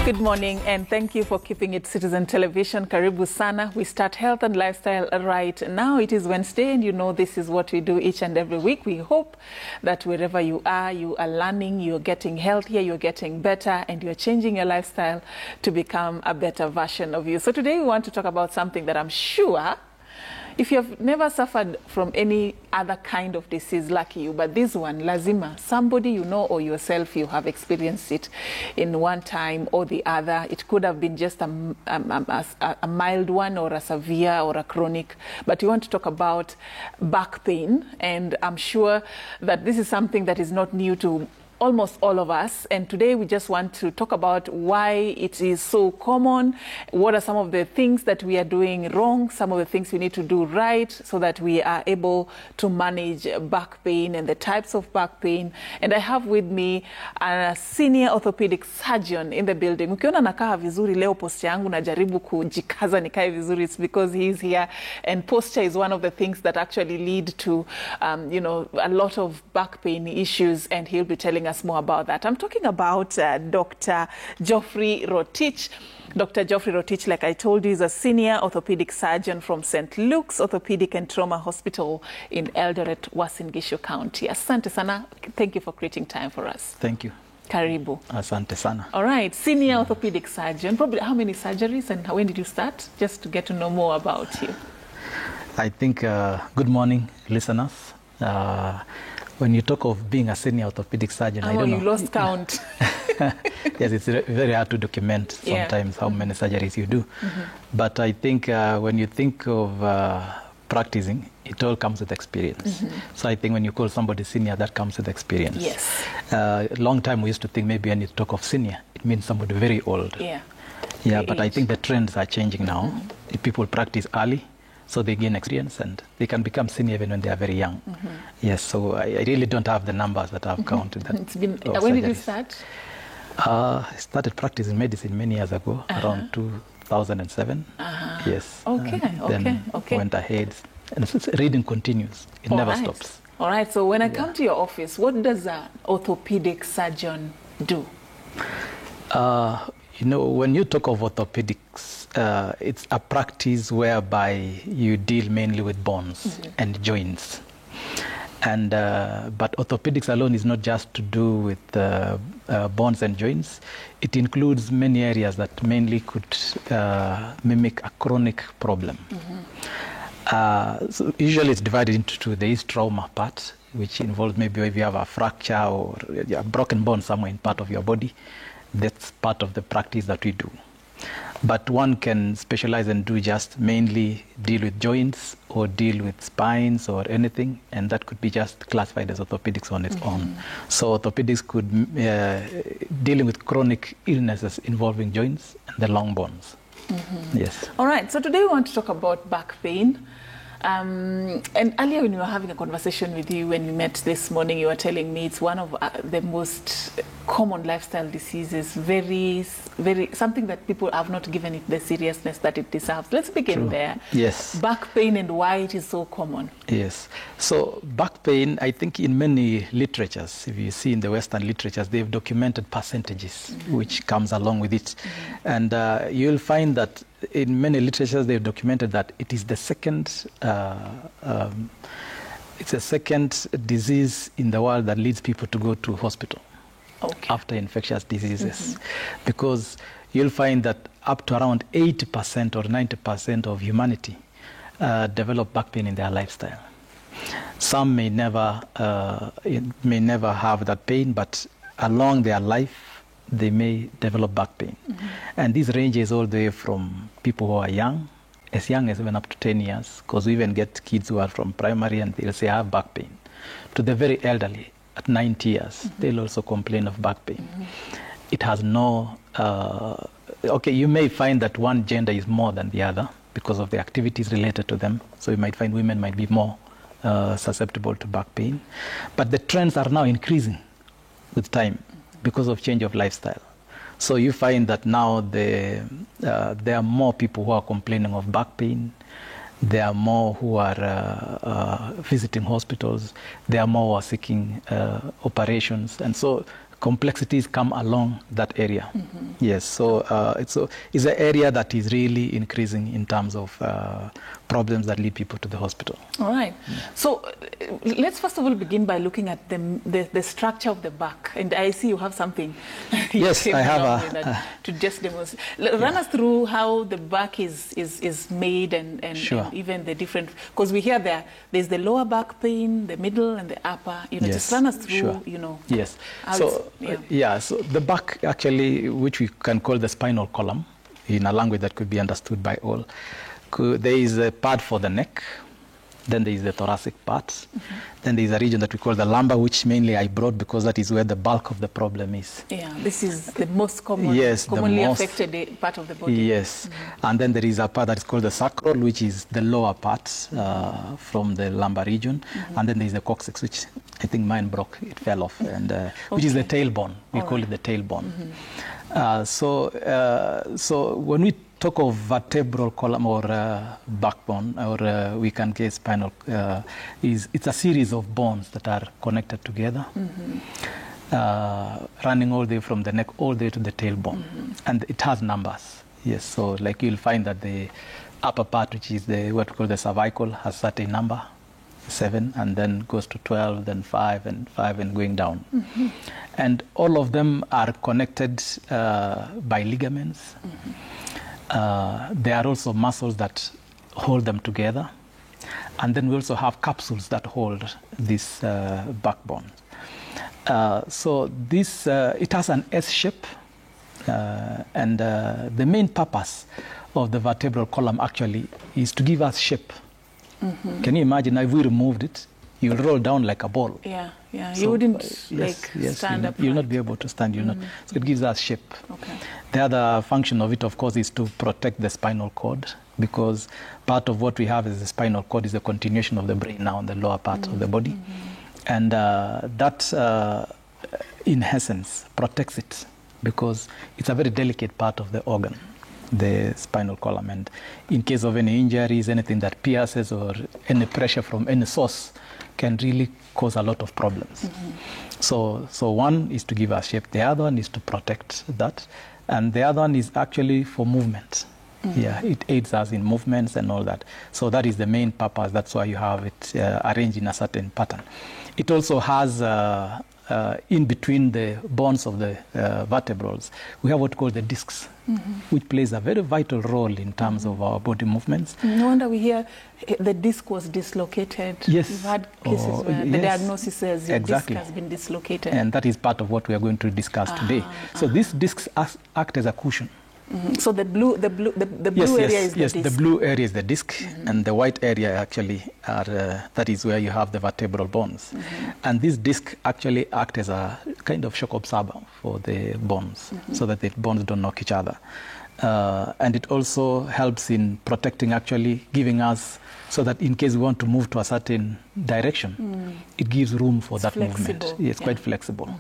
Good morning and thank you for keeping it Citizen Television. Karibu sana. We start health and lifestyle right now. It is Wednesday and you know this is what we do each and every week. We hope that wherever you are learning, you're getting healthier, you're getting better, and you're changing your lifestyle to become a better version of you. So today we want to talk about something that I'm sure if you have never suffered from any other kind of disease, lucky you, but this one, lazima, somebody you know or yourself, you have experienced it in one time or the other. It could have been just a mild one or a severe or a chronic, but we want to talk about back pain, and I'm sure that this is something that is not new to almost all of us, and today we just want to talk about why it is so common, what are some of the things that we are doing wrong, some of the things we need to do right so that we are able to manage back pain and the types of back pain. And I have with me a senior orthopedic surgeon in the building. Ukiona nakaa vizuri leo, posture yangu najaribu kujikaza nikae vizuri, it's because he is here, and posture is one of the things that actually lead to a lot of back pain issues, and he'll be telling us more about that. I'm talking about Dr. Geoffrey Rotich. Dr. Geoffrey Rotich, like I told you, is a senior orthopedic surgeon from St. Luke's Orthopedic and Trauma Hospital in Eldoret, Uasin Gishu County. Asante sana. Thank you for creating time for us. Thank you. Karibu. Asante sana. All right, senior orthopedic surgeon. Probably how many surgeries and when did you start? Just to get to know more about you. I think, good morning, listeners. When you talk of being a senior orthopedic surgeon, I don't know. You lost count. Yes, it's very hard to document sometimes how many surgeries you do. But I think when you think of practicing, it all comes with experience. So I think when you call somebody senior, that comes with experience. Yes. A long time we used to think maybe when you talk of senior, it means somebody very old. Yeah, but I think the trends are changing now. People practice early, so they gain experience and they can become senior even when they are very young. Yes, so I really don't have the numbers that I've counted. It's been, when did you start? I started practicing medicine many years ago, around 2007. Yes. Okay. Went ahead. And reading continues. It never stops. All right, so when I come to your office, what does an orthopedic surgeon do? When you talk of orthopedics, it's a practice whereby you deal mainly with bones and joints. And but orthopedics alone is not just to do with bones and joints. It includes many areas that mainly could mimic a chronic problem. So usually it's divided into two. There is trauma part, which involves maybe if you have a fracture or a broken bone somewhere in part of your body. That's part of the practice that we do. But one can specialize and do just mainly deal with joints or deal with spines or anything, and that could be just classified as orthopedics on its own. So orthopedics could dealing with chronic illnesses involving joints and the long bones. Yes. All right, so today we want to talk about back pain. And earlier when we were having a conversation with you, when we met this morning, you were telling me it's one of the most common lifestyle diseases, very something that people have not given it the seriousness that it deserves. Let's begin there. Yes. Back pain and why it is so common. Yes. So back pain, I think in many literatures, if you see in the Western literatures, they've documented percentages which comes along with it. And you'll find that in many literatures they've documented that it is the second it's a second disease in the world that leads people to go to hospital after infectious diseases, because you'll find that up to around 80% or 90% of humanity develop back pain in their lifestyle. Some may never have that pain, but along their life they may develop back pain. And this ranges all the way from people who are young as even up to 10 years, because we even get kids who are from primary and they'll say I have back pain, to the very elderly at 90 years, they'll also complain of back pain. It has no, you may find that one gender is more than the other because of the activities related to them. So you might find women might be more susceptible to back pain. But the trends are now increasing with time because of change of lifestyle. So you find that now there are more people who are complaining of back pain. There are more who are visiting hospitals. There are more who are seeking operations. And so complexities come along that area. Yes, so it's an area that is really increasing in terms of problems that lead people to the hospital. All right. So let's first of all begin by looking at the structure of the back. And I see you have something. Yes, I have to just demonstrate. Run us through how the back is made and Sure. and even the different, because we hear there's the lower back pain, the middle and the upper. You know, Yes, just run us through. sure. You know. Yes. how So so the back actually, which we can call the spinal column, in a language that could be understood by all. There is a part for the neck, then there is the thoracic part, then there is a region that we call the lumbar, which mainly I brought because that is where the bulk of the problem is. Yeah, this is the most common, Yes, commonly the most affected part of the body. Yes, and then there is a part that is called the sacral, which is the lower part from the lumbar region, and then there is the coccyx, which I think mine broke, it fell off, and which is the tailbone. We call it the tailbone. So when we talk of vertebral column or backbone, or we can get spinal, it's a series of bones that are connected together, running all the way from the neck all the way to the tailbone, and it has numbers. Yes, so like you'll find that the upper part, which is what we call the cervical, has certain number, 7, and then goes to 12, then 5, and going down. And all of them are connected by ligaments. There are also muscles that hold them together. And then we also have capsules that hold this backbone. So this, it has an S shape. And the main purpose of the vertebral column actually is to give us shape. Can you imagine if we removed it, you'll roll down like a ball. Yeah, yeah. So, you wouldn't stand up. You'll not be able to stand. You'll not. So it gives us shape. Okay. The other function of it, of course, is to protect the spinal cord, because part of what we have is the spinal cord is the continuation of the brain now in the lower part of the body, and that, in essence, protects it because it's a very delicate part of the organ, the spinal column, and in case of any injuries, anything that pierces or any pressure from any source can really cause a lot of problems. So one is to give us shape, the other one is to protect that, and the other one is actually for movement. Yeah, it aids us in movements and all that. So that is the main purpose. That's why you have it arranged in a certain pattern. It also has in between the bones of the vertebrals, we have what we call the discs, which plays a very vital role in terms of our body movements. No wonder we hear the disc was dislocated. Yes. We've had cases where the diagnosis says your exactly. disc has been dislocated. And that is part of what we are going to discuss today. So these discs act as a cushion. So the blue area is the disc. The blue area is the disc, and the white area actually that is where you have the vertebral bones. And this disc actually act as a kind of shock absorber for the bones, so that the bones don't knock each other. And it also helps in protecting, actually giving us, so that in case we want to move to a certain direction, it gives room for that movement. It's quite flexible.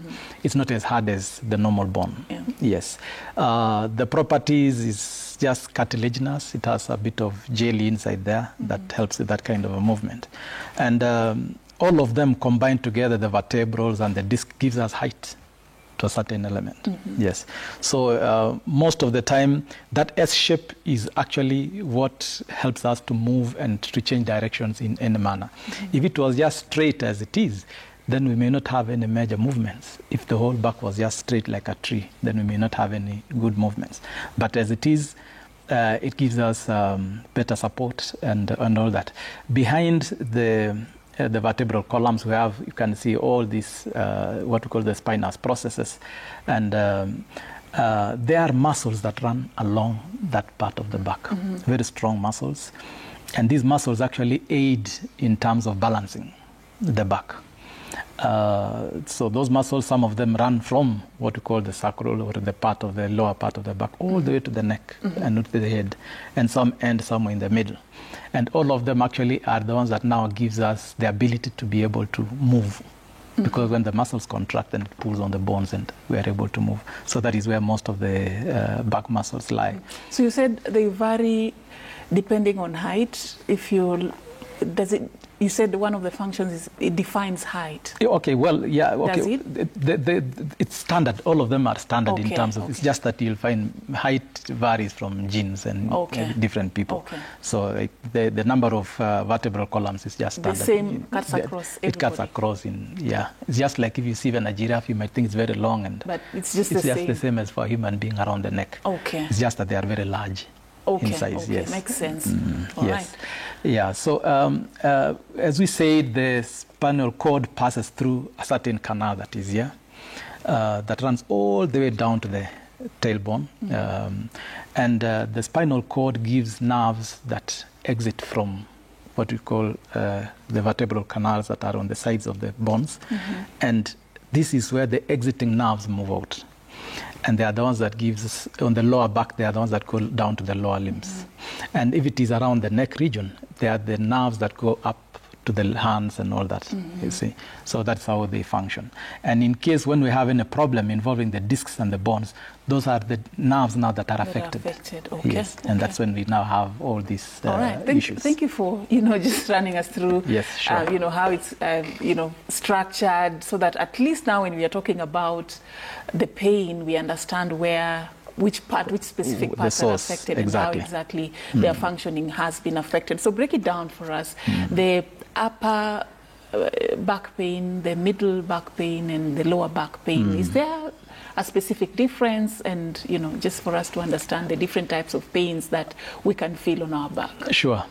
It's not as hard as the normal bone. Yes. The properties is just cartilaginous. It has a bit of jelly inside there that helps with that kind of a movement. And all of them combined together, the vertebrals and the disc, gives us height to a certain element. Yes. So most of the time, that S shape is actually what helps us to move and to change directions in any manner. If it was just straight as it is, then we may not have any major movements. If the whole back was just straight like a tree, then we may not have any good movements. But as it is, it gives us better support and all that. Behind the vertebral columns, you can see all these, what we call the spinous processes. And there are muscles that run along that part of the back, very strong muscles. And these muscles actually aid in terms of balancing the back. So those muscles, some of them run from what we call the sacral, or the part of the lower part of the back, all the way to the neck and to the head, and some end somewhere in the middle. And all of them actually are the ones that now gives us the ability to be able to move. Because when the muscles contract, then it pulls on the bones and we are able to move. So that is where most of the back muscles lie. So you said they vary depending on height. If you're does it? You said one of the functions is it defines height. Okay, well, yeah, okay. Does it? It's standard. All of them are standard Okay, in terms of. okay. It's just that you'll find height varies from genes and different people. Okay. So the number of vertebral columns is just standard. The same cuts across everybody. It cuts across It's just like if you see even a giraffe, you might think it's very long, but it's just the same as for a human being around the neck. Okay. It's just that they are very large. In size, okay, yes. Makes sense. Mm-hmm. All yes. right. Yeah, so as we said, the spinal cord passes through a certain canal that is here, that runs all the way down to the tailbone. And the spinal cord gives nerves that exit from what we call the vertebral canals that are on the sides of the bones. And this is where the exiting nerves move out. And they are the ones that gives, on the lower back, they are the ones that go down to the lower limbs. And if it is around the neck region, they are the nerves that go up to the hands and all that, you see. So that's how they function. And in case when we have any problem involving the discs and the bones, those are the nerves now that are affected. Okay. Yes, and that's when we now have all these issues. Thank you for, just running us through, yes, sure. How it's, structured, so that at least now when we are talking about the pain, we understand which specific parts are affected, exactly. And how exactly their functioning has been affected. So break it down for us. The upper back pain, the middle back pain, and the lower back pain. Is there a specific difference? And, just for us to understand the different types of pains that we can feel on our back. Sure.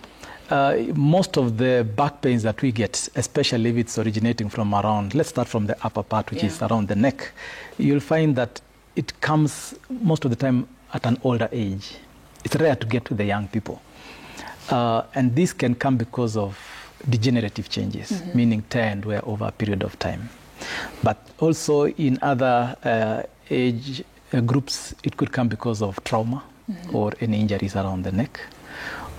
Most of the back pains that we get, especially if it's originating from around, let's start from the upper part, which is around the neck, you'll find that it comes most of the time at an older age. It's rare to get to the young people. And this can come because of degenerative changes, meaning tear and wear over a period of time. But also in other age groups, it could come because of trauma or any injuries around the neck.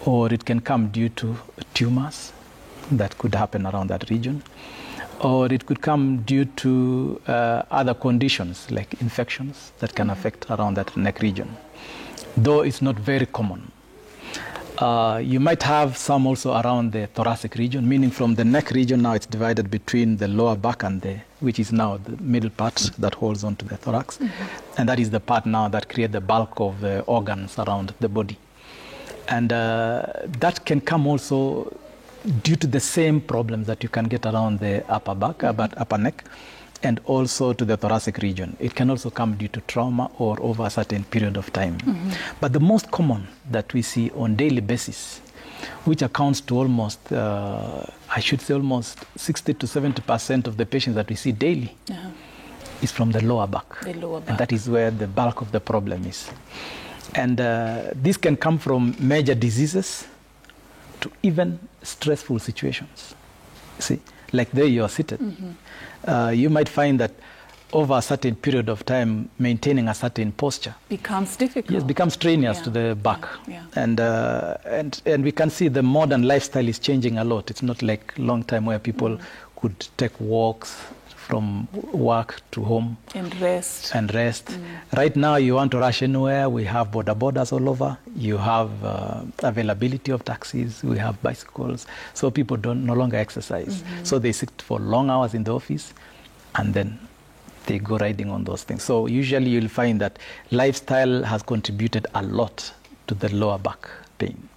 Or it can come due to tumors that could happen around that region. Or it could come due to other conditions like infections that can affect around that neck region, though it's not very common. You might have some also around the thoracic region, meaning from the neck region now it's divided between the lower back and which is now the middle part that holds onto the thorax. And that is the part now that creates the bulk of the organs around the body. And that can come also due to the same problems that you can get around the upper back, upper neck, and also to the thoracic region. It can also come due to trauma or over a certain period of time. But the most common that we see on daily basis, which accounts to almost, I should say almost 60 to 70% of the patients that we see daily, is from the lower back. The lower back. And that is where the bulk of the problem is. And this can come from major diseases to even stressful situations. See, like there you are seated. You might find that over a certain period of time, maintaining a certain posture becomes difficult. Yes, becomes strenuous to the back. And we can see the modern lifestyle is changing a lot. It's not like a long time where people could take walks from work to home and rest. Right now, you want to rush anywhere, we have borders all over. You have availability of taxis, we have bicycles, so people no longer exercise. So they sit for long hours in the office and then they go riding on those things. So usually you'll find that lifestyle has contributed a lot to the lower back pain.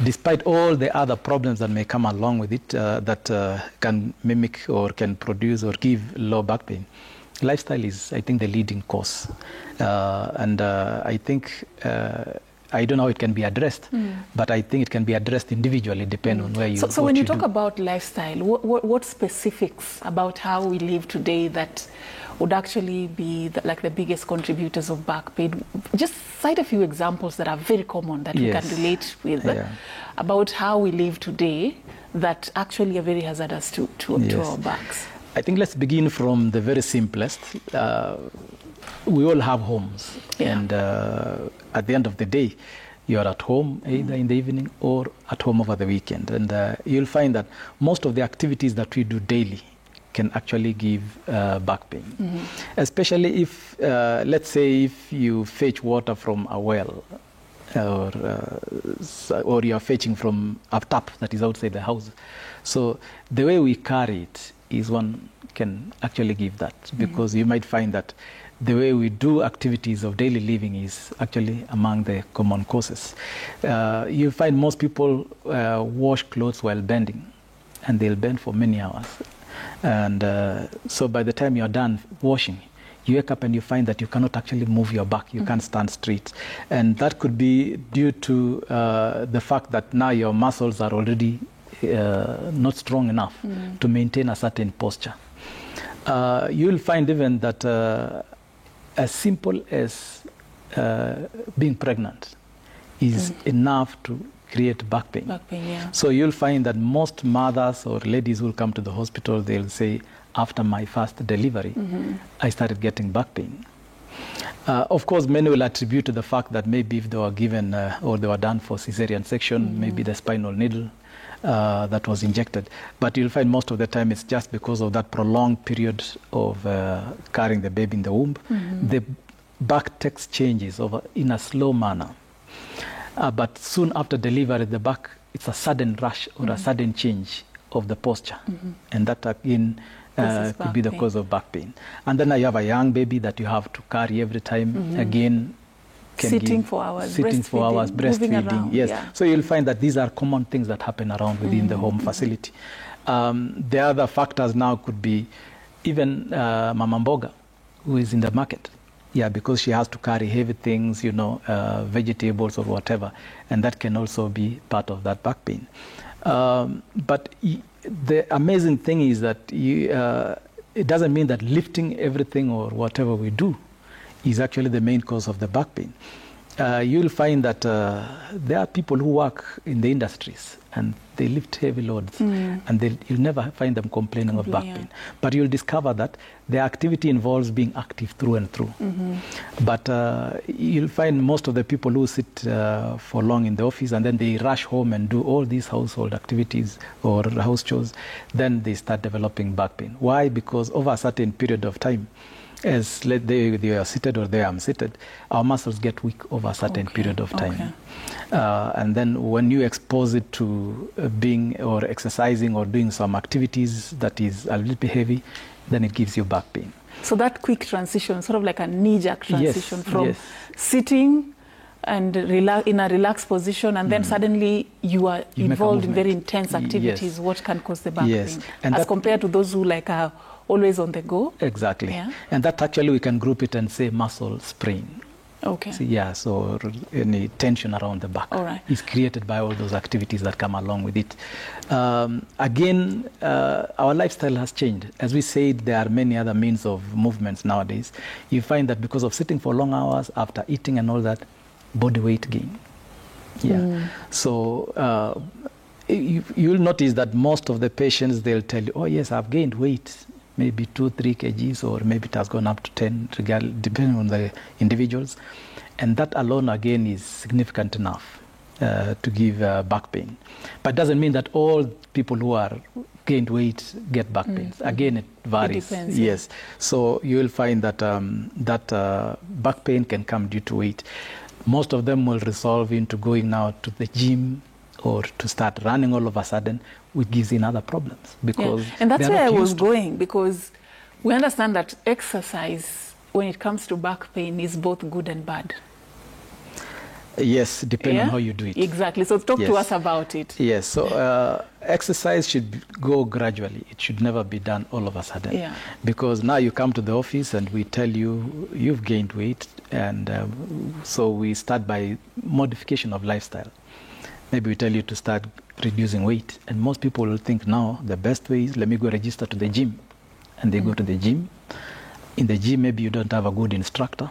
Despite all the other problems that may come along with it that can mimic or can produce or give low back pain, lifestyle is, I think, the leading cause. And I think, I don't know how it can be addressed, but I think it can be addressed individually depending on where you So when you talk about lifestyle, what specifics about how we live today that would actually be the biggest contributors of back pain? Just cite a few examples that are very common that we can relate with about how we live today that actually are very hazardous to our backs. I think let's begin from the very simplest. We all have homes, and at the end of the day, you're at home either in the evening or at home over the weekend. And you'll find that most of the activities that we do daily can actually give back pain. Especially if, let's say, if you fetch water from a well or you are fetching from a tap that is outside the house. So the way we carry it is one can actually give that, because you might find that the way we do activities of daily living is actually among the common causes. You'll find most people wash clothes while bending, and they'll bend for many hours. And so by the time you're done washing, you wake up and you find that you cannot actually move your back, you can't stand straight. And that could be due to the fact that now your muscles are already not strong enough to maintain a certain posture. You'll find even that as simple as being pregnant is enough to create back pain. Back pain, yeah. So you'll find that most mothers or ladies who will come to the hospital, they'll say, after my first delivery, I started getting back pain. Of course, many will attribute to the fact that maybe if they were given or they were done for cesarean section, maybe the spinal needle that was injected. But you'll find most of the time it's just because of that prolonged period of carrying the baby in the womb. The back takes changes in a slow manner. But soon after delivery, the back, it's a sudden rush or a sudden change of the posture. And that again could be the cause of back pain. And then you have a young baby that you have to carry every time. Again, sitting for hours, breastfeeding. Around, yes. Yeah. So you'll find that these are common things that happen around within the home facility. The other factors now could be even Mama Mboga, who is in the market. Yeah, because she has to carry heavy things, vegetables or whatever, and that can also be part of that back pain. But the amazing thing is that it doesn't mean that lifting everything or whatever we do is actually the main cause of the back pain. You'll find that there are people who work in the industries and they lift heavy loads, and you'll never find them complaining of back pain. But you'll discover that the activity involves being active through and through. But you'll find most of the people who sit for long in the office and then they rush home and do all these household activities or house chores, then they start developing back pain. Why? Because over a certain period of time, as they are seated or they are seated, our muscles get weak over a certain period of time. And then when you expose it to being or exercising or doing some activities that is a little bit heavy, then it gives you back pain. So that quick transition, sort of like a knee-jerk transition from sitting and in a relaxed position, and then suddenly you are involved in very intense activities. What can cause the back pain? And as compared to those who are always on the go? Exactly. Yeah. And that actually we can group it and say muscle sprain. Okay. So any tension around the back is created by all those activities that come along with it. Again, our lifestyle has changed. As we said, there are many other means of movements nowadays. You find that because of sitting for long hours after eating and all that, body weight gain. So you'll notice that most of the patients, they'll tell you, oh yes, I've gained weight, maybe 2-3 kgs, or maybe it has gone up to 10, depending on the individuals. And that alone, again, is significant enough to give back pain. But it doesn't mean that all people who are gained weight get back pains. Again, it varies. It depends, yes. So you will find that back pain can come due to weight. Most of them will resolve into going now to the gym or to start running all of a sudden, which gives in other problems. Because and that's where I was going, because we understand that exercise, when it comes to back pain, is both good and bad. Yes, depending on how you do it. Exactly. So talk to us about it. Yes. So exercise should go gradually. It should never be done all of a sudden. Yeah. Because now you come to the office and we tell you you've gained weight, and so we start by modification of lifestyle. Maybe we tell you to start reducing weight, and most people will think now the best way is let me go register to the gym, and they go to the gym. In the gym, maybe you don't have a good instructor.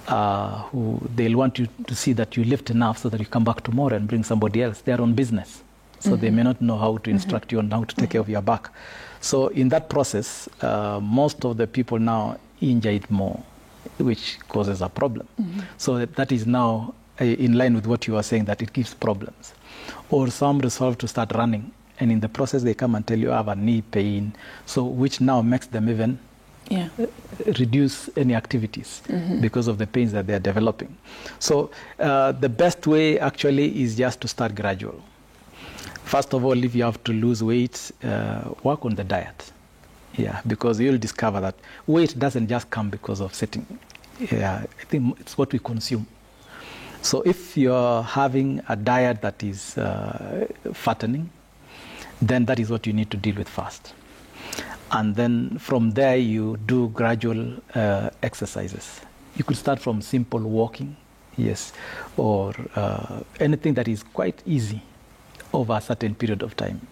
Who they'll want you to see that you lift enough so that you come back tomorrow and bring somebody else. Their own business. So they may not know how to instruct you on how to take care of your back. So in that process, most of the people now injure it more, which causes a problem. So that is now in line with what you are saying, that it gives problems. Or some resolve to start running, and in the process they come and tell you I have a knee pain, so which now makes them even reduce any activities because of the pains that they are developing. So the best way actually is just to start gradual. First of all, if you have to lose weight, work on the diet. Yeah, because you'll discover that weight doesn't just come because of sitting. Yeah, I think it's what we consume. So if you're having a diet that is fattening, then that is what you need to deal with first. And then from there, you do gradual exercises. You could start from simple walking, yes, or anything that is quite easy over a certain period of time.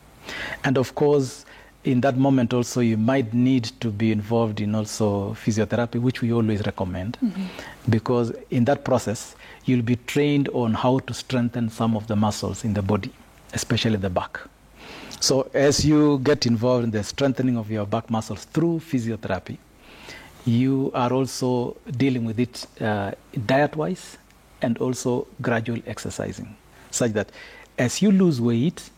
And of course, in that moment also, you might need to be involved in also physiotherapy, which we always recommend, because in that process, you'll be trained on how to strengthen some of the muscles in the body, especially the back. So as you get involved in the strengthening of your back muscles through physiotherapy, you are also dealing with it diet-wise and also gradual exercising, such that as you lose weight,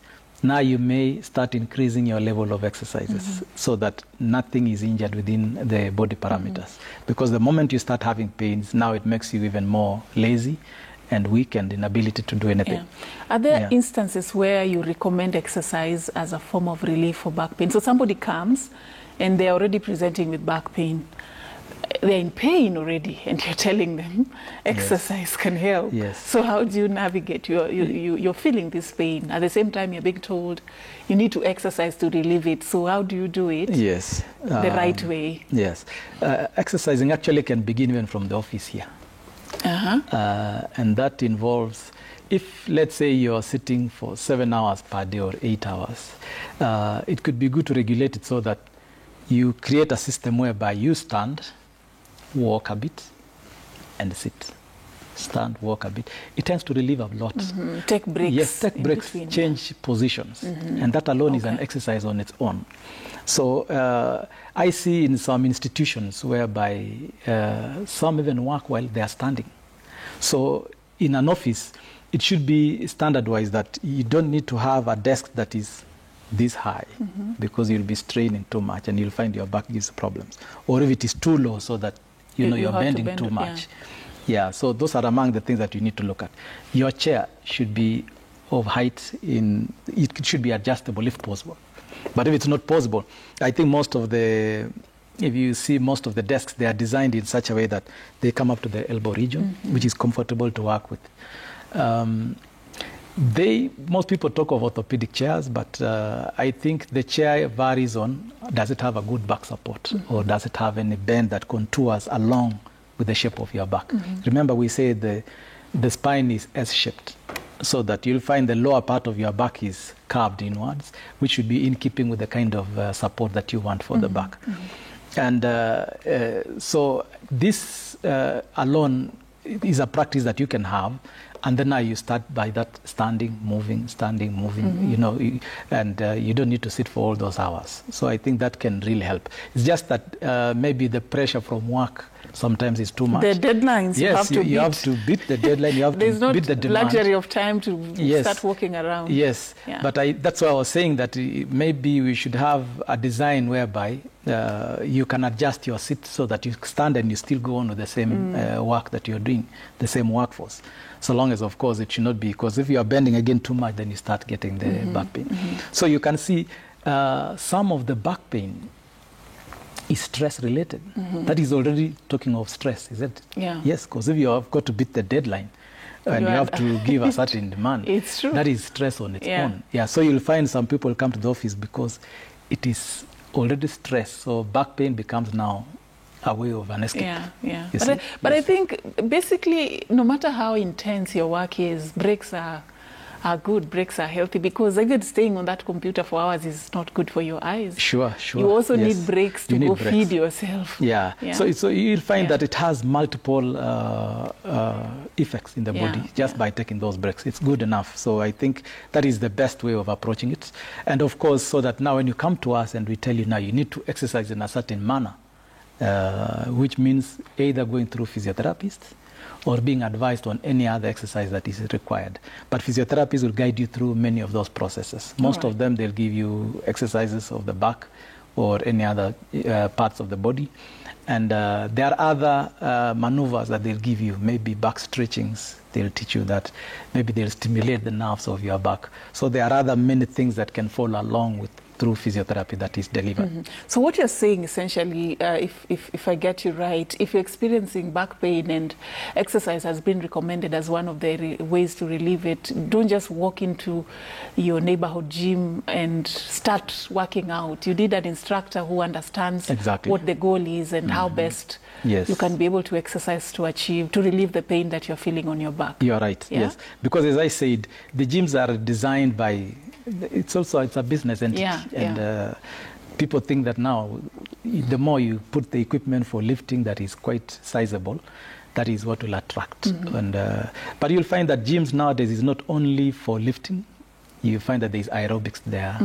now you may start increasing your level of exercises so that nothing is injured within the body parameters. Because the moment you start having pains, now it makes you even more lazy and weak and inability to do anything. Yeah. Are there instances where you recommend exercise as a form of relief for back pain? So somebody comes and they're already presenting with back pain. They're in pain already, and you're telling them exercise can help. Yes. So how do you navigate? You're feeling this pain. At the same time, you're being told you need to exercise to relieve it. So how do you do it? Yes. The right way. Yes. Exercising actually can begin even from the office here. And that involves, if let's say you're sitting for 7 hours per day or 8 hours, it could be good to regulate it so that you create a system whereby you stand, walk a bit, and sit. Stand, walk a bit. It tends to relieve a lot. Take breaks. Yes, take breaks, between, change positions. And that alone is an exercise on its own. So I see in some institutions whereby some even work while they are standing. So in an office, it should be standardized that you don't need to have a desk that is this high because you'll be straining too much and you'll find your back gives problems. Or if it is too low so that you're bending too much. Yeah, so those are among the things that you need to look at. Your chair should be of height it should be adjustable if possible. But if it's not possible, I think if you see most of the desks, they are designed in such a way that they come up to the elbow region, which is comfortable to work with. Most people talk of orthopedic chairs, but I think the chair varies on, does it have a good back support or does it have any bend that contours along with the shape of your back? Remember, we say the spine is S-shaped, so that you'll find the lower part of your back is curved inwards, which should be in keeping with the kind of support that you want for the back. And so this alone is a practice that you can have. And then now you start by that standing, moving, and you don't need to sit for all those hours. So I think that can really help. It's just that maybe the pressure from work sometimes is too much. The deadlines you have to beat. You have to beat the deadline, you have to beat the demand. There's not luxury of time to start walking around. Yes, but that's why I was saying that maybe we should have a design whereby you can adjust your seat so that you stand and you still go on with the same work that you're doing, the same workforce. So long as, of course, it should not be, because if you are bending again too much, then you start getting the back pain. So you can see some of the back pain is stress-related. That is already talking of stress, is it? Yeah. Yes, because if you have got to beat the deadline and you have to give a certain demand, it's true. That is stress on its own. Yeah, so you'll find some people come to the office because it is already stress. So back pain becomes now a way of an escape. Yeah. But I think basically, no matter how intense your work is, breaks are good, breaks are healthy, because even staying on that computer for hours is not good for your eyes. Sure. You also need breaks to go feed yourself. Yeah. So you'll find that it has multiple effects in the body just by taking those breaks. It's good enough. So I think that is the best way of approaching it. And of course, so that now when you come to us and we tell you now you need to exercise in a certain manner, which means either going through physiotherapists or being advised on any other exercise that is required. But physiotherapists will guide you through many of those processes. Most of them, they'll give you exercises of the back or any other parts of the body. And there are other maneuvers that they'll give you, maybe back stretchings. They'll teach you that. Maybe they'll stimulate the nerves of your back. So there are other many things that can follow along with through physiotherapy that is delivered. Mm-hmm. So what you're saying essentially, if I get you right, if you're experiencing back pain and exercise has been recommended as one of the ways to relieve it, don't just walk into your neighborhood gym and start working out. You need an instructor who understands what the goal is and how best you can be able to exercise to relieve the pain that you're feeling on your back. You're right, yes. Because as I said, the gyms are designed by, it's a business entity. And people think that now, the more you put the equipment for lifting that is quite sizable, that is what will attract. And but you'll find that gyms nowadays is not only for lifting. You find that there is aerobics there,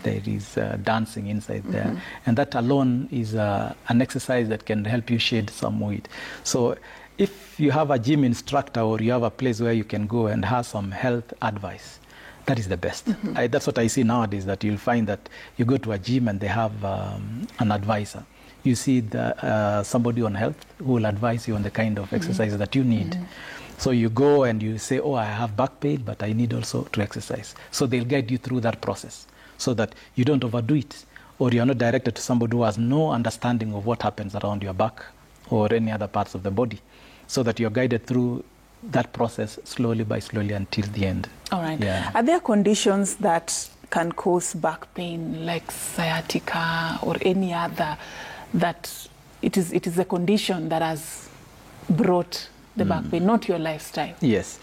there is dancing inside there, and that alone is an exercise that can help you shed some weight. So if you have a gym instructor or you have a place where you can go and have some health advice, that is the best. That's what I see nowadays, that you'll find that you go to a gym and they have an advisor. You see somebody on health who will advise you on the kind of exercises that you need. So you go and you say, oh, I have back pain, but I need also to exercise. So they'll guide you through that process so that you don't overdo it, or you're not directed to somebody who has no understanding of what happens around your back or any other parts of the body, so that you're guided through that process slowly until the end. All right. Yeah. Are there conditions that can cause back pain, like sciatica or any other, that it is a condition that has brought the back pain, not your lifestyle? Yes.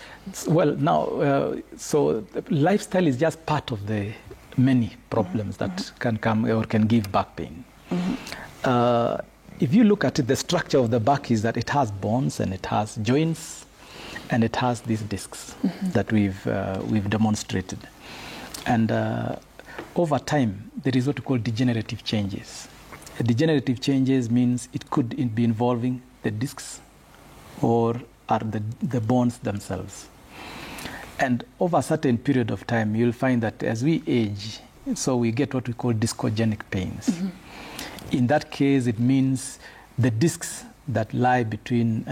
Well, now, so lifestyle is just part of the many problems that can come or can give back pain. If you look at it, the structure of the back is that it has bones and it has joints and it has these discs that we've demonstrated. And over time, there is what we call degenerative changes. Degenerative changes means it could be involving the discs or are the bones themselves. And over a certain period of time, you'll find that as we age, so we get what we call discogenic pains. In that case, it means the discs that lie between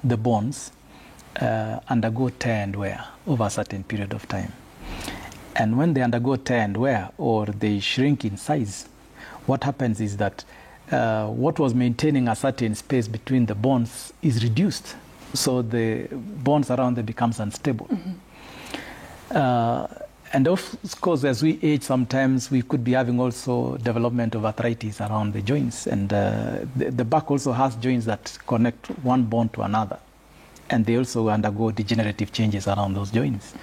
the bones undergo tear and wear over a certain period of time. And when they undergo tear and wear, or they shrink in size, what happens is that what was maintaining a certain space between the bones is reduced. So the bones around them becomes unstable. And of course, as we age, sometimes we could be having also development of arthritis around the joints. And the back also has joints that connect one bone to another. And they also undergo degenerative changes around those joints.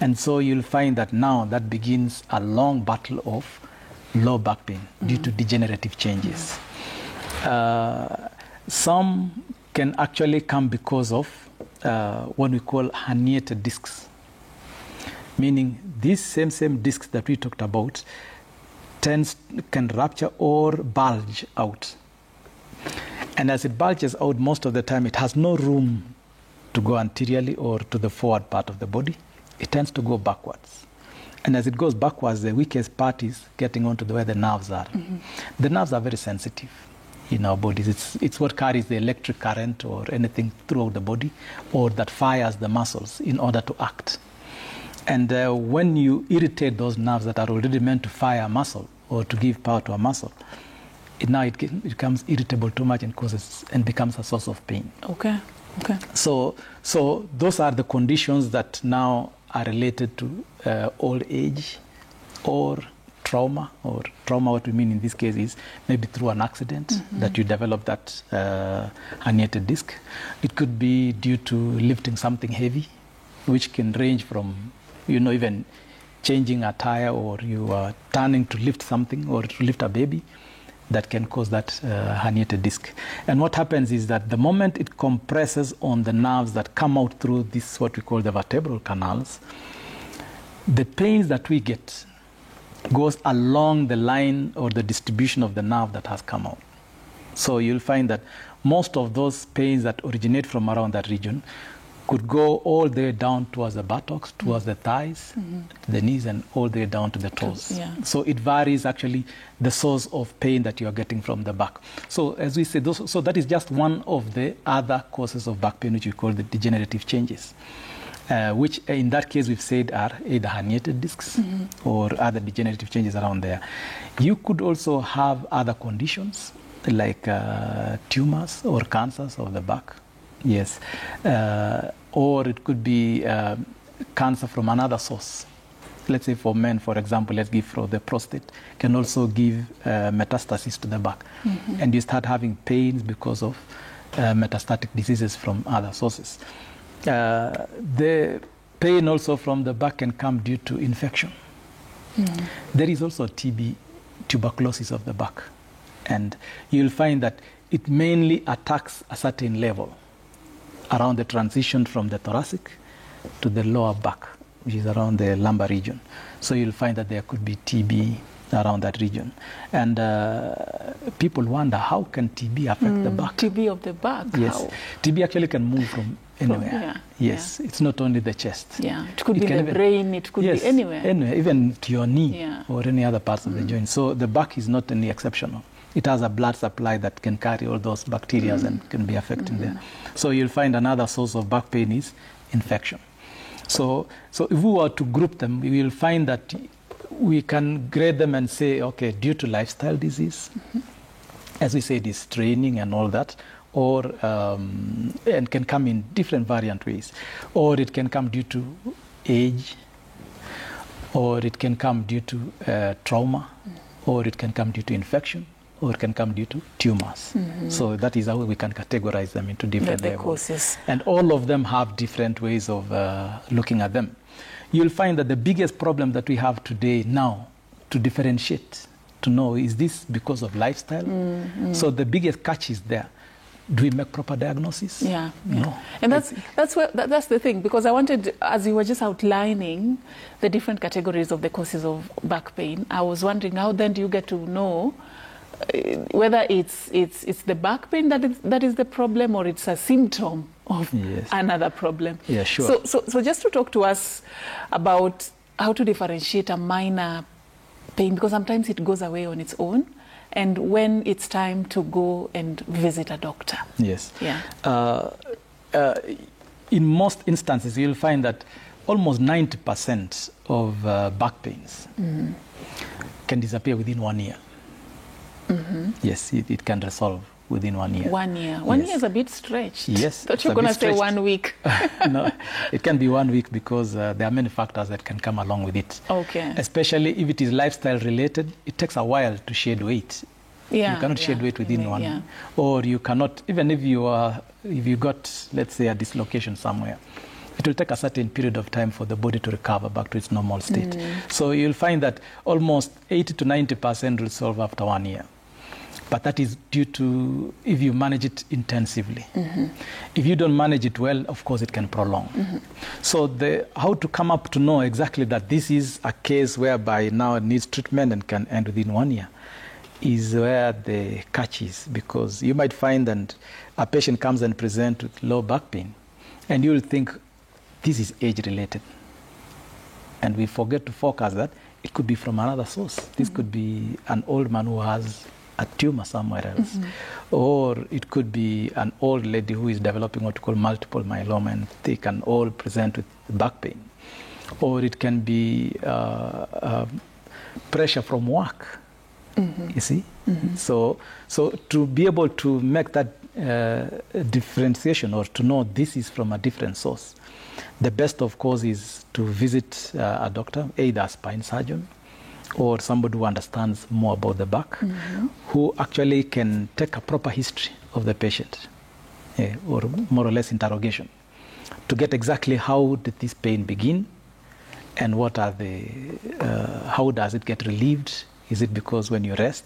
And so you'll find that now that begins a long battle of low back pain due to degenerative changes. Some can actually come because of what we call herniated discs, meaning these same discs that we talked about can rupture or bulge out. And as it bulges out, most of the time it has no room to go anteriorly or to the forward part of the body. It tends to go backwards. And as it goes backwards, the weakest part is getting onto where the nerves are. The nerves are very sensitive in our bodies. It's what carries the electric current or anything throughout the body, or that fires the muscles in order to act. And when you irritate those nerves that are already meant to fire a muscle or to give power to a muscle, it becomes irritable too much and becomes a source of pain. Okay. So those are the conditions that now are related to old age or trauma. What we mean in this case is maybe through an accident that you develop that herniated disc. It could be due to lifting something heavy, which can range from, even changing a tire, or you are turning to lift something or to lift a baby. That can cause that herniated disc. And what happens is that the moment it compresses on the nerves that come out through this, what we call the vertebral canals, the pains that we get goes along the line or the distribution of the nerve that has come out. So you'll find that most of those pains that originate from around that region could go all the way down towards the buttocks, towards the thighs, the knees, and all the way down to the toes. Yeah. So it varies actually the source of pain that you are getting from the back. So as we said, so that is just one of the other causes of back pain, which we call the degenerative changes, which in that case we've said are either herniated discs or other degenerative changes around there. You could also have other conditions like tumors or cancers of the back. Yes, or it could be cancer from another source. Let's say for men, for example, let's give for the prostate, can also give metastasis to the back. And you start having pains because of metastatic diseases from other sources. The pain also from the back can come due to infection. There is also TB, tuberculosis of the back. And you'll find that it mainly attacks a certain level around the transition from the thoracic to the lower back, which is around the lumbar region. So you'll find that there could be TB around that region. And people wonder, how can TB affect the back? TB of the back? Yes. How? TB actually can move from anywhere. Yes. It's not only the chest. Yeah. It could be the brain, it could be anywhere. Anywhere, even to your knee or any other parts of the joint. So the back is not any exceptional. It has a blood supply that can carry all those bacteria and can be affecting there. So you'll find another source of back pain is infection. So if we were to group them, we will find that we can grade them and say, okay, due to lifestyle disease, as we said, is training and all that, or and can come in different variant ways, or it can come due to age, or it can come due to trauma, or it can come due to infection, or it can come due to tumors. So that is how we can categorize them into different levels. Causes. And all of them have different ways of looking at them. You'll find that the biggest problem that we have today now to differentiate, to know, is this because of lifestyle? So the biggest catch is there. Do we make proper diagnosis? Yeah. No. And that's the thing, because I wanted, as you were just outlining the different categories of the causes of back pain, I was wondering, how then do you get to know whether it's the back pain that is the problem, or it's a symptom of another problem? Yeah, sure. So just to talk to us about how to differentiate a minor pain, because sometimes it goes away on its own, and when it's time to go and visit a doctor. Yes. Yeah. In most instances, you'll find that almost 90% of back pains can disappear within 1 year. Yes, it can resolve within 1 year. 1 year. 1 year is a bit stretched. Yes. Thought you were going to say 1 week. No, it can be 1 week because there are many factors that can come along with it. Okay. Especially if it is lifestyle related, it takes a while to shed weight. Yeah, you cannot shed weight within 1 year. Or you cannot, even if you got, let's say, a dislocation somewhere, it will take a certain period of time for the body to recover back to its normal state. So you'll find that almost 80 to 90% will solve after 1 year. But that is due to if you manage it intensively. If you don't manage it well, of course, it can prolong. So how to come up to know exactly that this is a case whereby now it needs treatment and can end within 1 year is where the catch is, because you might find that a patient comes and presents with low back pain, and you'll think this is age-related. And we forget to focus that it could be from another source. This could be an old man who has a tumor somewhere else. Or it could be an old lady who is developing what we call multiple myeloma, and they can all present with back pain. Or it can be pressure from work, you see? So to be able to make that differentiation, or to know this is from a different source, the best, of course, is to visit a doctor, either a spine surgeon or somebody who understands more about the back, who actually can take a proper history of the patient, or more or less interrogation, to get exactly how did this pain begin, and what are how does it get relieved? Is it because when you rest,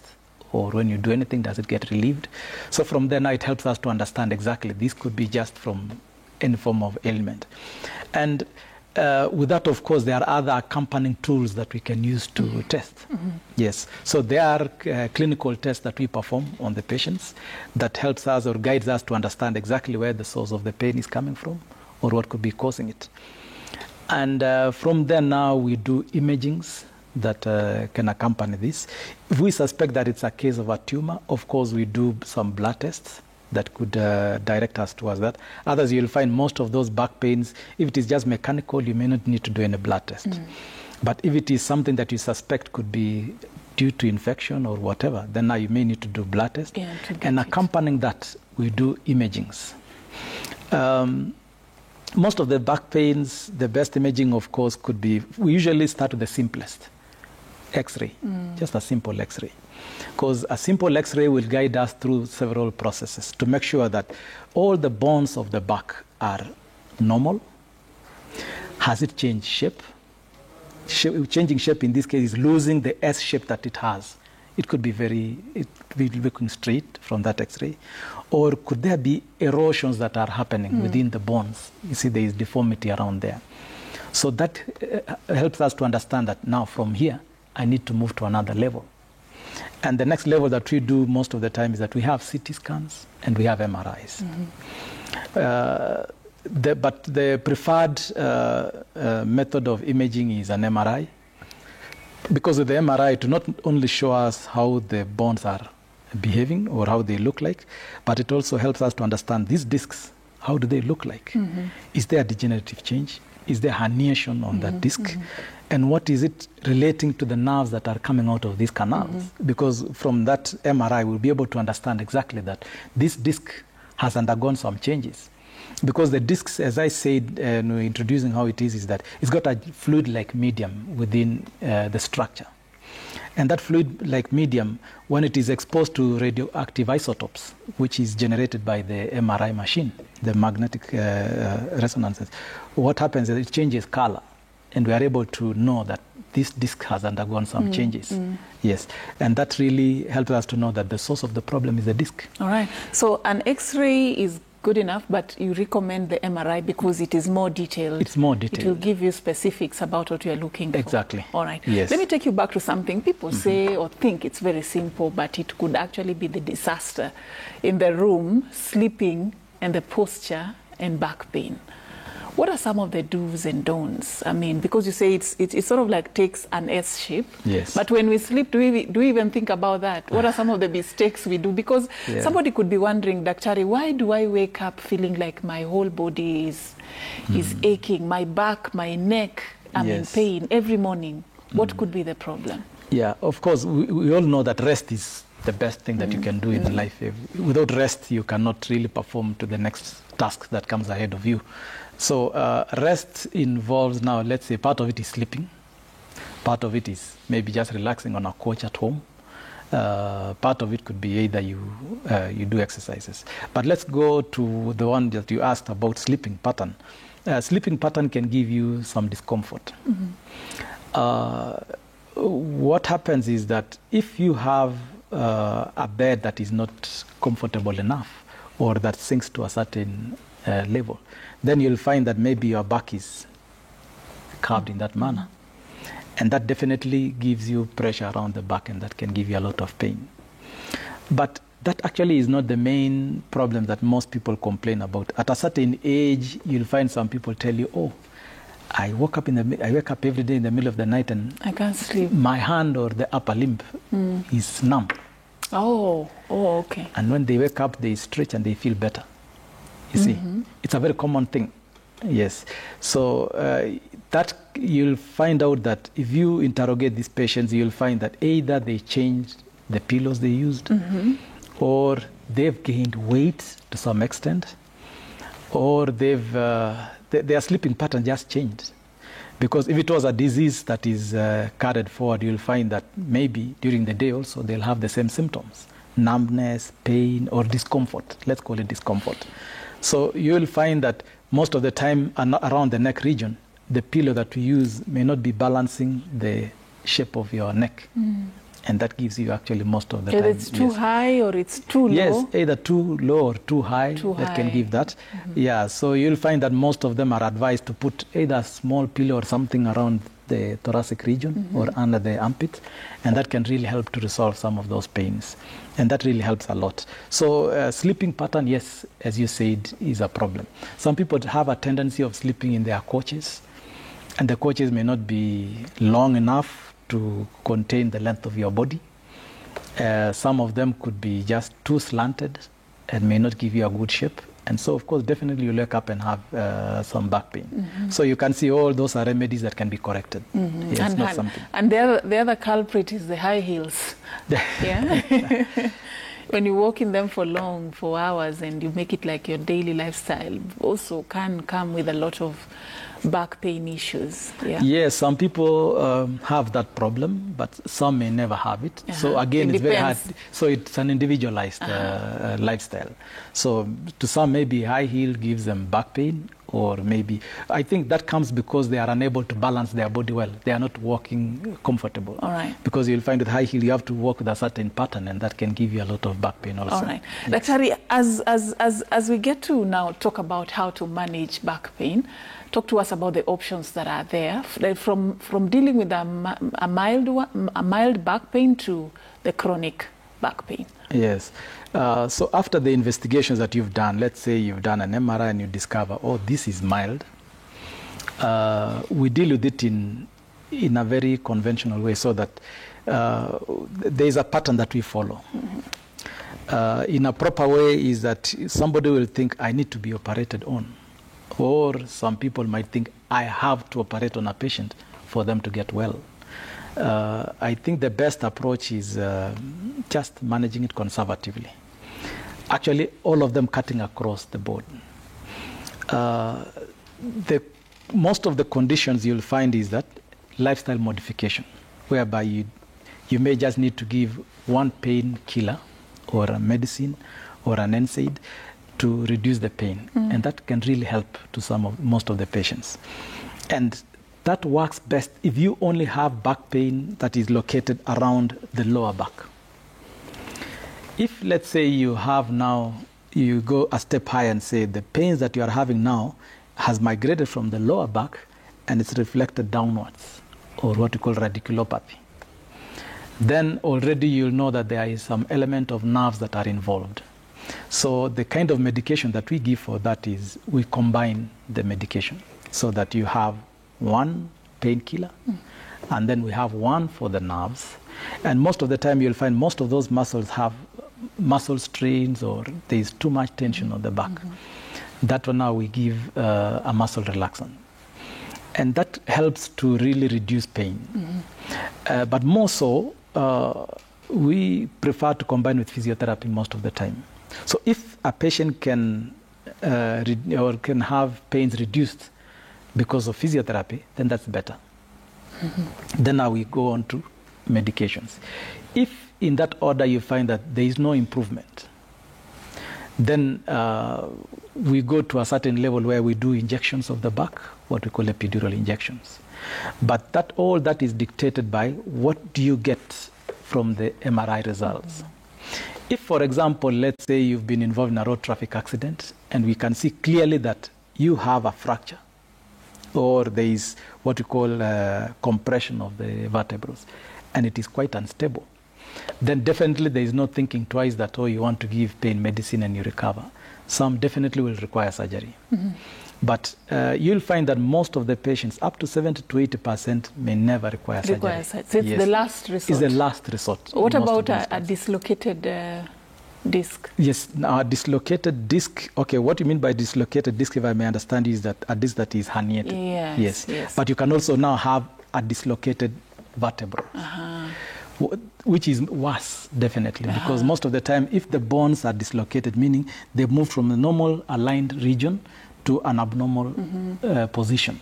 or when you do anything, does it get relieved? So from there now it helps us to understand exactly this could be just from any form of ailment. And with that, of course, there are other accompanying tools that we can use to test. Yes. So there are clinical tests that we perform on the patients that helps us or guides us to understand exactly where the source of the pain is coming from, or what could be causing it. And from there now we do imagings that can accompany this. If we suspect that it's a case of a tumor, of course we do some blood tests that could direct us towards that. Others, you'll find most of those back pains, if it is just mechanical, you may not need to do any blood test. But if it is something that you suspect could be due to infection or whatever, then now you may need to do blood test. And accompanying that, we do imagings. Most of the back pains, the best imaging, of course, could be, we usually start with the simplest, X-ray, just a simple X-ray. Because a simple X-ray will guide us through several processes to make sure that all the bones of the back are normal. Has it changed shape? Changing shape in this case is losing the S shape that it has. It could be looking straight from that X-ray. Or could there be erosions that are happening within the bones? You see there is deformity around there. So that helps us to understand that now from here, I need to move to another level. And the next level that we do most of the time is that we have CT scans and we have MRIs. But the preferred method of imaging is an MRI. Because with the MRI, to not only show us how the bones are behaving or how they look like, but it also helps us to understand these discs, how do they look like? Is there a degenerative change? Is there herniation on that disc? And what is it relating to the nerves that are coming out of these canals? Because from that MRI, we'll be able to understand exactly that this disc has undergone some changes. Because the discs, as I said, introducing how it is that it's got a fluid-like medium within the structure. And that fluid-like medium, when it is exposed to radioactive isotopes, which is generated by the MRI machine, the magnetic resonances, what happens is it changes color. And we are able to know that this disc has undergone some changes. Yes, and that really helps us to know that the source of the problem is the disc. All right, so an X-ray is good enough, but you recommend the MRI because it is more detailed. It's more detailed. It will give you specifics about what you're looking for. Exactly. All right. Yes. Let me take you back to something. People say or think it's very simple, but it could actually be the disaster in the room, sleeping, and the posture and back pain. What are some of the do's and don'ts? I mean, because you say it sort of like takes an S shape. Yes. But when we sleep, do we even think about that? What are some of the mistakes we do? Because somebody could be wondering, Daktari, why do I wake up feeling like my whole body is aching, my back, my neck, I'm in pain every morning? What could be the problem? Yeah, of course, we all know that rest is the best thing that you can do in life. Without rest, you cannot really perform to the next task that comes ahead of you. So rest involves now, let's say, part of it is sleeping. Part of it is maybe just relaxing on a couch at home. Part of it could be either you do exercises. But let's go to the one that you asked about sleeping pattern. Sleeping pattern can give you some discomfort. What happens is that if you have a bed that is not comfortable enough or that sinks to a certain level, then you'll find that maybe your back is carved in that manner. And that definitely gives you pressure around the back, and that can give you a lot of pain. But that actually is not the main problem that most people complain about. At a certain age, you'll find some people tell you, oh, I wake up every day in the middle of the night and I can't sleep. My hand or the upper limb is numb. Oh, okay. And when they wake up, they stretch and they feel better. You see, it's a very common thing. Yes. So that you'll find out that if you interrogate these patients, you'll find that either they changed the pillows they used, or they've gained weight to some extent, or their sleeping pattern just changed. Because if it was a disease that is carried forward, you'll find that maybe during the day also they'll have the same symptoms: numbness, pain, or discomfort. Let's call it discomfort. So you'll find that most of the time around the neck region, the pillow that we use may not be balancing the shape of your neck. And that gives you actually most of the time. It's too high or it's too low? Yes, either too low or too high that can give that. Yeah, so you'll find that most of them are advised to put either a small pillow or something around the thoracic region or under the armpit, and that can really help to resolve some of those pains. And that really helps a lot. So sleeping pattern, yes, as you said, is a problem. Some people have a tendency of sleeping in their couches, and the couches may not be long enough to contain the length of your body. Some of them could be just too slanted and may not give you a good shape. And so, of course, definitely you'll wake up and have some back pain. So you can see all those are remedies that can be corrected. Yes, not something. And the other culprit is the high heels. Yeah. When you walk in them for hours and you make it like your daily lifestyle, also can come with a lot of back pain issues. Yeah. Yes, some people have that problem, but some may never have it. So again, it's very hard. So it's an individualized lifestyle. So to some, maybe high heel gives them back pain, or maybe I think that comes because they are unable to balance their body well. They are not walking comfortable. All right. Because you'll find with high heel you have to walk with a certain pattern, and that can give you a lot of back pain also. All right. Yes. Daktari, as we get to now talk about how to manage back pain, talk to us about the options that are there, from dealing with a mild back pain to the chronic back pain. Yes. So after the investigations that you've done, let's say you've done an MRI and you discover, oh, this is mild, we deal with it in a very conventional way, so that there is a pattern that we follow. In a proper way is that somebody will think, I need to be operated on. Or some people might think, I have to operate on a patient for them to get well. I think the best approach is just managing it conservatively. Actually, all of them cutting across the board. Most of the conditions you'll find is that lifestyle modification, whereby you may just need to give one painkiller or a medicine or an NSAID to reduce the pain, and that can really help to most of the patients. And that works best if you only have back pain that is located around the lower back. If, let's say, you go a step higher and say the pains that you are having now has migrated from the lower back and it's reflected downwards, or what we call radiculopathy, then already you'll know that there is some element of nerves that are involved. So the kind of medication that we give for that is we combine the medication so that you have one painkiller and then we have one for the nerves. And most of the time you'll find most of those muscles have muscle strains, or there is too much tension on the back. That one now we give a muscle relaxant. And that helps to really reduce pain. But more so, we prefer to combine with physiotherapy most of the time. So if a patient can have pains reduced because of physiotherapy, then that's better. Then now we go on to medications. If in that order you find that there is no improvement, then we go to a certain level where we do injections of the back, what we call epidural injections. But all that is dictated by what do you get from the MRI results. If, for example, let's say you've been involved in a road traffic accident and we can see clearly that you have a fracture, or there is what we call compression of the vertebrae, and it is quite unstable, then definitely there is no thinking twice that, oh, you want to give pain medicine and you recover. Some definitely will require surgery. But you'll find that most of the patients, up to 70 to 80%, may never require surgery. So it's the last resort. It's the last resort. What about a dislocated disc? Yes, a dislocated disc. Okay, what you mean by dislocated disc, if I may understand, is that a disc that is herniated. Yes. But you can also now have a dislocated vertebra, which is worse, definitely, because most of the time, if the bones are dislocated, meaning they move from the normal aligned region to an abnormal position.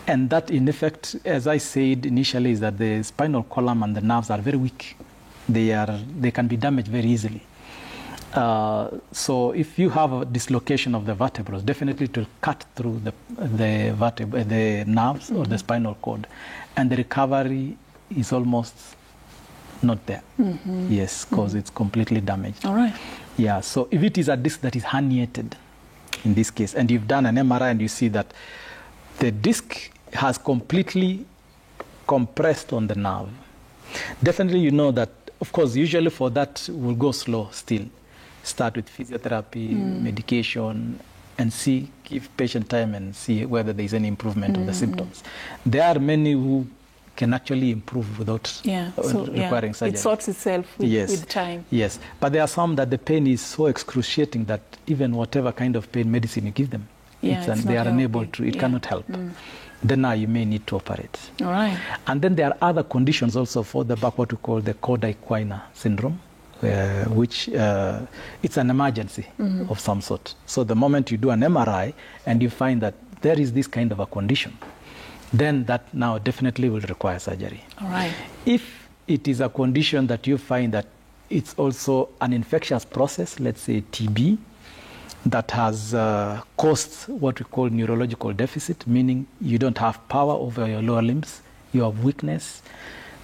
And that, in effect, as I said initially, is that the spinal column and the nerves are very weak. They can be damaged very easily. So if you have a dislocation of the vertebrae, definitely it will cut through the nerves or the spinal cord. And the recovery is almost not there. Yes, because it's completely damaged. All right. Yeah, so if it is a disc that is herniated, in this case, and you've done an MRI and you see that the disc has completely compressed on the nerve, definitely you know that, of course, usually for that we'll go slow still. Start with physiotherapy, medication, and see, give patient time and see whether there is any improvement of the symptoms. There are many who can actually improve without requiring surgery. It sorts itself with time. Yes, but there are some that the pain is so excruciating that even whatever kind of pain medicine you give them, they are unable to, it cannot help. Then now you may need to operate. All right. And then there are other conditions also for the back, what we call the Koda-Equina syndrome, which it's an emergency of some sort. So the moment you do an MRI and you find that there is this kind of a condition, then that now definitely will require surgery. All right. If it is a condition that you find that it's also an infectious process, let's say TB, that has caused what we call neurological deficit, meaning you don't have power over your lower limbs, you have weakness,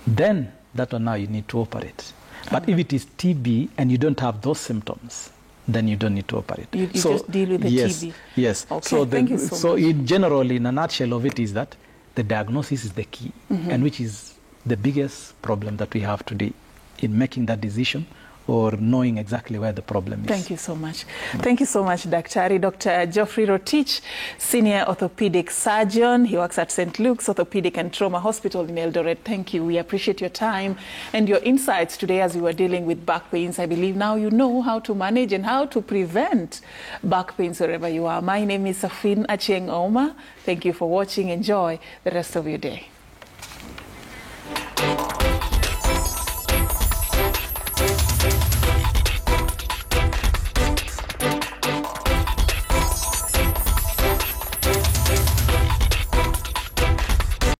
then that one now you need to operate. But if it is TB and you don't have those symptoms, then you don't need to operate. You just deal with the TB. Yes. Okay, so thank you so much. In general, in a nutshell of it is that the diagnosis is the key, and which is the biggest problem that we have today in making that decision or knowing exactly where the problem is. Thank you so much. Thank you so much, Daktari. Dr. Geoffrey Rotich, Senior Orthopedic Surgeon. He works at St. Luke's Orthopedic and Trauma Hospital in Eldoret. Thank you. We appreciate your time and your insights today as we were dealing with back pains. I believe now you know how to manage and how to prevent back pains wherever you are. My name is Safin Achieng Oma. Thank you for watching. Enjoy the rest of your day.